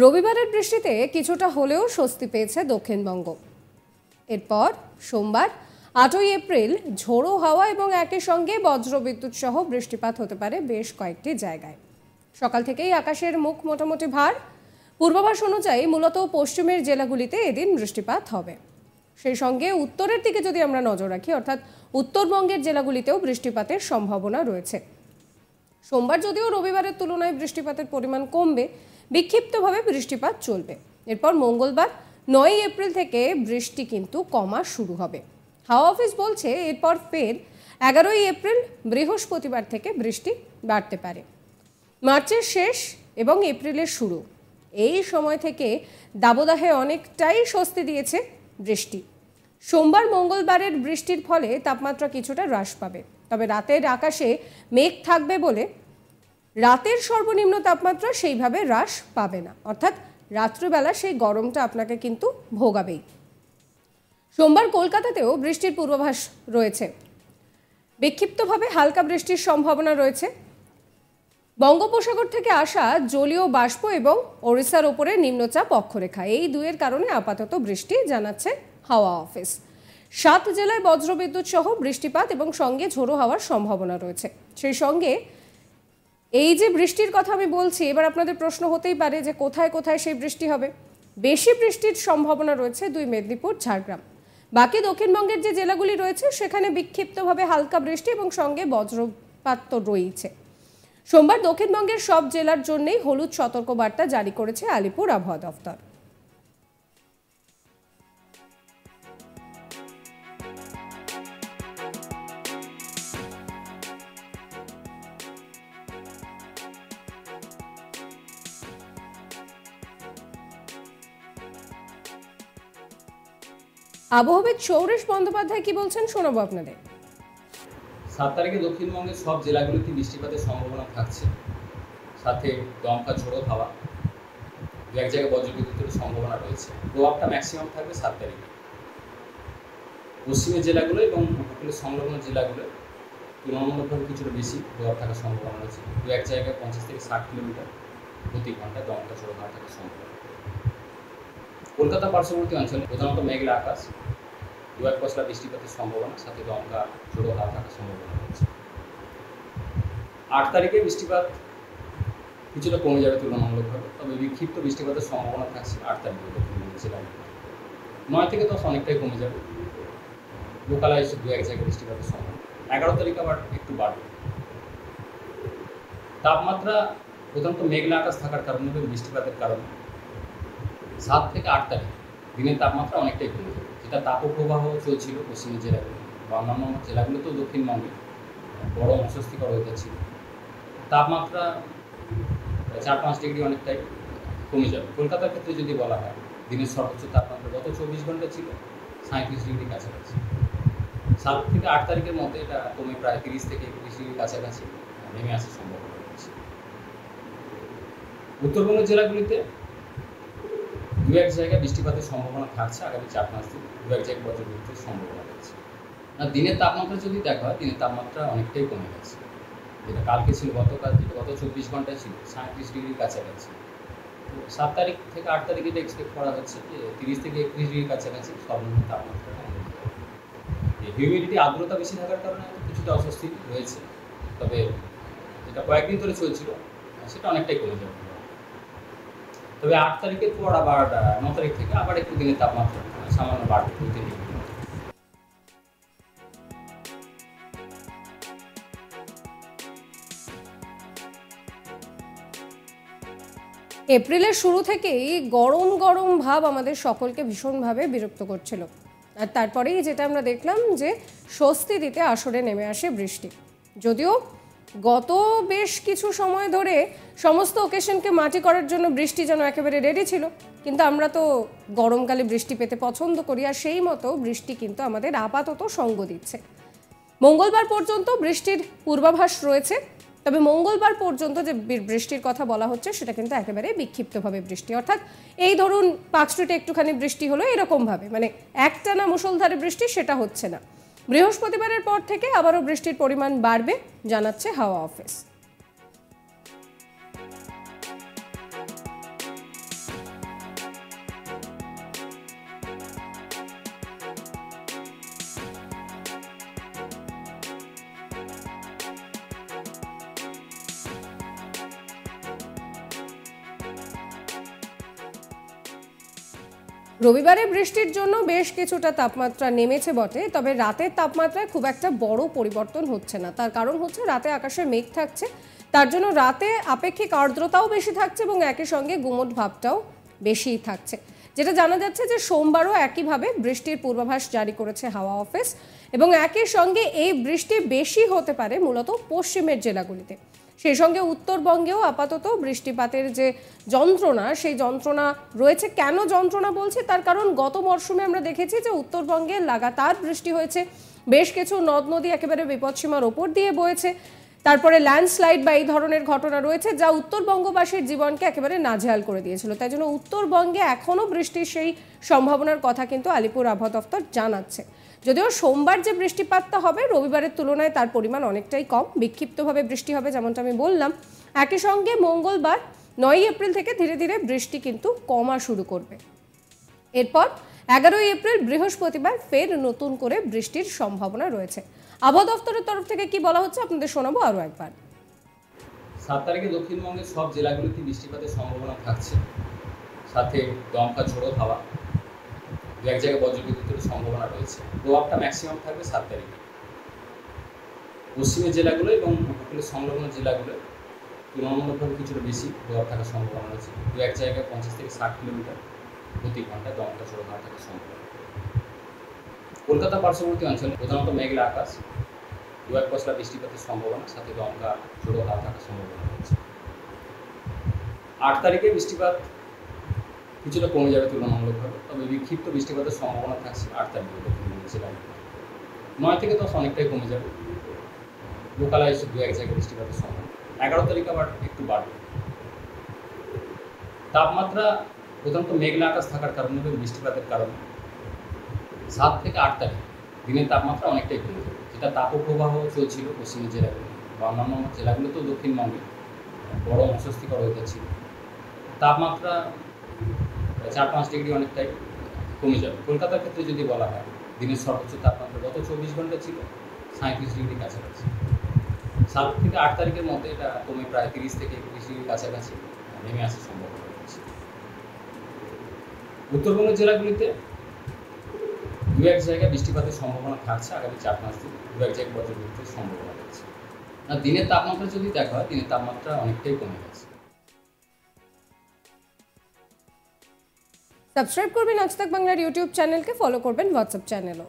রবিবারের বৃষ্টিতে কিছুটা হলেও স্বস্তি পেয়েছে দক্ষিণবঙ্গ। এরপর সোমবার ৮ই এপ্রিল ঝোড়ো হাওয়া এবং একই সঙ্গে বজ্রবিদ্যুৎ সহ বৃষ্টিপাত হতে পারে বেশ কয়েকটি জায়গায়। সকাল থেকেই আকাশের মুখ মোটামুটি ভার। পূর্বাভাস অনুযায়ী মূলত পশ্চিমের জেলাগুলিতে এদিন বৃষ্টিপাত হবে। সেই সঙ্গে উত্তরের দিকে যদি আমরা নজর রাখি, অর্থাৎ উত্তরবঙ্গের জেলাগুলিতেও বৃষ্টিপাতের সম্ভাবনা রয়েছে। সোমবার যদিও রবিবারের তুলনায় বৃষ্টিপাতের পরিমাণ কমবে, বিক্ষিপ্তভাবে বৃষ্টিপাত চলবে। এরপর মঙ্গলবার ৯ এপ্রিল থেকে বৃষ্টি কিন্তু কমা শুরু হবে। হাওয়া অফিস বলছে এরপর ফের ১১ই এপ্রিল বৃহস্পতিবার থেকে বৃষ্টি বাড়তে পারে। মার্চের শেষ এবং এপ্রিলের শুরু, এই সময় থেকে দাবদাহে অনেকটাই স্বস্তি দিয়েছে বৃষ্টি। সোমবার মঙ্গলবারের বৃষ্টির ফলে তাপমাত্রা কিছুটা হ্রাস পাবে, তবে রাতের আকাশে মেঘ থাকবে বলে রাতের সর্বনিম্ন তাপমাত্রা সেইভাবে হ্রাস পাবে না, অর্থাৎ রাত্রিবেলা সেই গরমটা আপনাকে কিন্তু ভোগাবেই। সোমবার কলকাতাতেও বৃষ্টির পূর্বাভাস রয়েছে। বিক্ষিপ্তভাবে হালকা বৃষ্টির সম্ভাবনা রয়েছে। বঙ্গোপসাগর থেকে আসা জলীয় বাষ্প এবং ওড়িশার ওপরে নিম্নচাপ অক্ষরেখা, এই দুয়ের কারণে আপাতত বৃষ্টি জানাচ্ছে হাওয়া অফিস। ৭ জেলায় বজ্রবিদ্যুৎ সহ বৃষ্টিপাত এবং সঙ্গে ঝোড়ো হাওয়ার সম্ভাবনা রয়েছে। সেই সঙ্গে এই যে বৃষ্টির কথা আমি বলছি, এবার আপনাদের প্রশ্ন হতেই পারে যে কোথায় কোথায় সেই বৃষ্টি হবে। বেশি বৃষ্টির সম্ভাবনা রয়েছে ২ মেদিনীপুর, ঝাড়গ্রাম। বাকি দক্ষিণবঙ্গের যে জেলাগুলি রয়েছে সেখানে বিক্ষিপ্তভাবে হালকা বৃষ্টি এবং সঙ্গে বজ্রপাত তো রয়েছে। সোমবার দক্ষিণবঙ্গের সব জেলার জন্যই হলুদ সতর্কবার্তা জারি করেছে আলিপুর আবহাওয়া দফতর। আবহাওয়াবিদ সৌরেশ বন্দ্যোপাধ্যায় কি বলছেন শোনাবো আপনাদের। ৭ তারিখে দক্ষিণবঙ্গের সব জেলাগুলিতে বৃষ্টিপাতের সম্ভাবনা থাকছে, সাথে দমকা ঝোড়ো হাওয়া, দু এক জায়গায় বজ্রবিদ্যুতের সম্ভাবনা রয়েছে। প্রভাবটা ম্যাক্সিমাম থাকবে ৭ তারিখে। পশ্চিমের জেলাগুলো এবং উপকূলের সংলগ্ন জেলাগুলো তুলনামূলকভাবে কিছুটা বেশি প্রভাব থাকার সম্ভাবনা রয়েছে। দু এক জায়গায় ৫০ থেকে ৬০ কিলোমিটার প্রতি ঘন্টায় দমকা ঝোড়ো হাওয়া থাকার সম্ভাবনা। কলকাতা পার্শ্ববর্তী অঞ্চলে প্রধানত মেঘলা আকাশ, দু এক পশলা বৃষ্টিপাতের সম্ভাবনা, সাথে দমকা ঝোড়ো হাওয়া থাকার সম্ভাবনা রয়েছে। ৮ তারিখে বৃষ্টিপাত কিছুটা কমে যাবে তুলনামূলকভাবে, তবে বিক্ষিপ্ত বৃষ্টিপাতের সম্ভাবনা থাকছে ৮ তারিখে দক্ষিণবঙ্গের জেলাগুলিতে। ৯ থেকে ১০ অনেকটাই কমে যাবে, লোকালাইজ দু এক জায়গায় বৃষ্টিপাতের সম্ভাবনা। ১১ তারিখে আবার একটু বাড়বে। তাপমাত্রা প্রধানত মেঘলা আকাশ থাকার কারণে এবং বৃষ্টিপাতের কারণে ৭ থেকে ৮ তারিখ দিনের তাপমাত্রা অনেকটাই কমে যাবে। যেটা তাপপ্রবাহ চলছিল পশ্চিমের জেলাগুলো বা অন্যান্য জেলাগুলোতেও দক্ষিণবঙ্গে বড় অস্বস্তিকর হয়ে যাচ্ছিল। তাপমাত্রা ৪-৫ ডিগ্রি অনেকটাই কমে যাবে। কলকাতার ক্ষেত্রে যদি বলা হয়, দিনের সর্বোচ্চ তাপমাত্রা গত ২৪ ঘন্টা ছিল ৩৭ ডিগ্রির কাছাকাছি। ৭ থেকে ৮ তারিখের মধ্যে এটা কমে প্রায় ৩০ থেকে ৩১ ডিগ্রির কাছাকাছি নেমে আসার সম্ভাবনা রয়েছে। উত্তরবঙ্গের জেলাগুলিতে দু এক জায়গায় বৃষ্টিপাতের সম্ভাবনা থাকছে আগামী ৪-৫ দিন। দু এক জায়গায় বজ্রবিদ্যুতের সম্ভাবনা রয়েছে। আর দিনের তাপমাত্রা যদি দেখা হয়, দিনের তাপমাত্রা অনেকটাই কমে গেছে। যেটা কালকে ছিল, গতকাল যেটা গত ২৪ ঘন্টায় ছিল ৩৭ ডিগ্রির কাছাকাছি। তো ৭ তারিখ থেকে ৮ তারিখে এটা এক্সপেক্ট করা হচ্ছে যে ৩০ থেকে ৩১ ডিগ্রির কাছাকাছি সর্বনিম্ন তাপমাত্রা কমে যাবে। হিউমিডিটি, আর্দ্রতা বেশি থাকার কারণে কিছুটা অস্বস্তি রয়েছে, তবে যেটা কয়েকদিন ধরে চলছিল সেটা অনেকটাই কমে যাবে। তবে ৮ তারিখের পর আবার ৯ তারিখ থেকে আবার একটু দিনের তাপমাত্রা সামান্য বাড়বে ২-৩ ডিগ্রি। এপ্রিলের শুরু থেকেই গরম গরম ভাব আমাদের সকলকে ভীষণভাবে বিরক্ত করছিল, আর তারপরেই যেটা আমরা দেখলাম যে স্বস্তি দিতে আসরে নেমে আসে বৃষ্টি। যদিও গত বেশ কিছু সময় ধরে সমস্ত ওকেশনকে মাটি করার জন্য বৃষ্টি যেন একেবারে রেডি ছিল, কিন্তু আমরা তো গরমকালে বৃষ্টি পেতে পছন্দ করি, আর সেই মতো বৃষ্টি কিন্তু আমাদের আপাতত সঙ্গ দিচ্ছে। মঙ্গলবার পর্যন্ত বৃষ্টির পূর্বাভাস রয়েছে, তবে মঙ্গলবার পর্যন্ত যে বৃষ্টির কথা বলা হচ্ছে সেটা কিন্তু একেবারে বিক্ষিপ্তভাবে বৃষ্টি, অর্থাৎ এই ধরুন পার্ক স্ট্রিটে একটুখানি বৃষ্টি হলো এরকমভাবে, মানে একটানা মুষলধারে বৃষ্টি সেটা হচ্ছে না। বৃহস্পতিবারের পর থেকে আবারও বৃষ্টির পরিমাণ বাড়বে জানাচ্ছে হাওয়া অফিস। রবিবারে বৃষ্টির জন্য বেশ কিছুটা তাপমাত্রা নেমেছে বটে, তবে রাতের তাপমাত্রায় খুব একটা বড় পরিবর্তন হচ্ছে না। তার কারণ হচ্ছে রাতে আকাশে মেঘ থাকছে, তার জন্য রাতে আপেক্ষিক আর্দ্রতাও বেশি থাকছে এবং একই সঙ্গে গুমোট ভাবটাও বেশিই থাকছে। যেটা জানা যাচ্ছে যে সোমবারও একইভাবে বৃষ্টির পূর্বাভাস জারি করেছে হাওয়া অফিস এবং একই সঙ্গে এই বৃষ্টি বেশি হতে পারে মূলত পশ্চিমের জেলাগুলিতে। সেই সঙ্গে উত্তরবঙ্গেও আপাতত বৃষ্টিপাতের যে যন্ত্রণা, সেই যন্ত্রণা রয়েছে। কেন যন্ত্রণা বলছি, তার কারণ গত মরশুমে আমরা দেখেছি যে উত্তরবঙ্গে লাগাতার বৃষ্টি হয়েছে, বেশ কিছু নদ নদী একেবারে বিপদসীমার ওপর দিয়ে বয়েছে, তারপরে ল্যান্ডস্লাইড বা এই ধরনের ঘটনা রয়েছে যা উত্তরবঙ্গবাসীর জীবনকে একেবারে নাজেহাল করে দিয়েছিল। তাই জন্য উত্তরবঙ্গে এখনও বৃষ্টির সেই সম্ভাবনার কথা কিন্তু আলিপুর আবহাওয়া দফতর জানাচ্ছে। যদিও সোমবার যে বৃষ্টিপাতটা হবে রবিবারের তুলনায় তার পরিমাণ অনেকটাই কম, বিক্ষিপ্তভাবে বৃষ্টি হবে যেমনটা আমি বললাম। একই সঙ্গে মঙ্গলবার 9 এপ্রিল থেকে ধীরে ধীরে বৃষ্টি কিন্তু কমা শুরু করবে। এরপর 11 এপ্রিল বৃহস্পতিবার ফের নতুন করে বৃষ্টির সম্ভাবনা রয়েছে। আবহাওয়া দফতরের তরফ থেকে কি বলা হচ্ছে আপনাদের শোনাবো আরও একবার। 7 তারিখে দক্ষিণবঙ্গের সব জেলাগুলিতে বৃষ্টিপাতের সম্ভাবনা থাকছে, সাথে দমকা ঝোড়ো হাওয়া, দু এক জায়গায় বজ্রবিদ্যুতের সম্ভাবনা রয়েছে। প্রভাবটা ম্যাক্সিমাম থাকবে 7 তারিখে পশ্চিমের জেলাগুলো এবং উপকূলের সংলগ্ন জেলাগুলো তুলনামূলকভাবে কিছুটা বেশি প্রভাব থাকার সম্ভাবনা রয়েছে। দু এক জায়গায় 50 থেকে 60 কিলোমিটার প্রতি ঘন্টায় দমকা ঝোড়ো হাওয়া থাকার সম্ভাবনা। কলকাতা পার্শ্ববর্তী অঞ্চলে প্রধানত মেঘলা আকাশ, দু এক পশলা বৃষ্টিপাতের সম্ভাবনা, সাথে দমকা ঝোড়ো হাওয়া থাকার সম্ভাবনা রয়েছে। 8 তারিখে বৃষ্টিপাত কিছুটা কমে যাবে তুলনামূলকভাবে, তবে বিক্ষিপ্ত বৃষ্টিপাতের সম্ভাবনা থাকছে 8 তারিখে দক্ষিণবঙ্গের জেলাগুলো। 9 থেকে 10 অনেকটাই কমে যাবে, লোকালাইজ দু এক জায়গায় বৃষ্টিপাতের সম্ভাবনা। 11 তারিখে আবার একটু বাড়বে। তাপমাত্রা প্রধানত মেঘলা আকাশ থাকার কারণে এবং বৃষ্টিপাতের কারণে 7 থেকে 8 তারিখ দিনের তাপমাত্রা অনেকটাই কমে যাবে। যেটা তাপপ্রবাহ চলছিল পশ্চিমের জেলাগুলো বা অন্যান্য জেলাগুলোতেও দক্ষিণবঙ্গে বড় অস্বস্তিকর হয়ে যাচ্ছিল, তাপমাত্রা 4-5 ডিগ্রি অনেকটাই কমে যাবে। কলকাতার ক্ষেত্রে যদি বলা হয়, দিনের সর্বোচ্চ তাপমাত্রা গত 24 ঘন্টা ছিল 37 ডিগ্রি কাছাকাছি। 7 থেকে 8 তারিখের মধ্যে এটা কমে প্রায় 30 থেকে 31 ডিগ্রি কাছাকাছি নেমে আসার সম্ভাবনা রয়েছে। উত্তরবঙ্গের জেলাগুলিতে দু এক জায়গায় বৃষ্টিপাতের সম্ভাবনা থাকছে আগামী 4-5 দিন, দু এক জায়গায় বজ্রবিদ্যুতের সম্ভাবনা রয়েছে। আর দিনের তাপমাত্রা যদি দেখা হয়, দিনের তাপমাত্রা অনেকটাই কমে গেছে। সাবস্ক্রাইব করবেন আজ তাক বাংলার ইউটিউব চ্যানেলকে, ফলো করবেন হোয়াটসঅ্যাপ চ্যানেলও।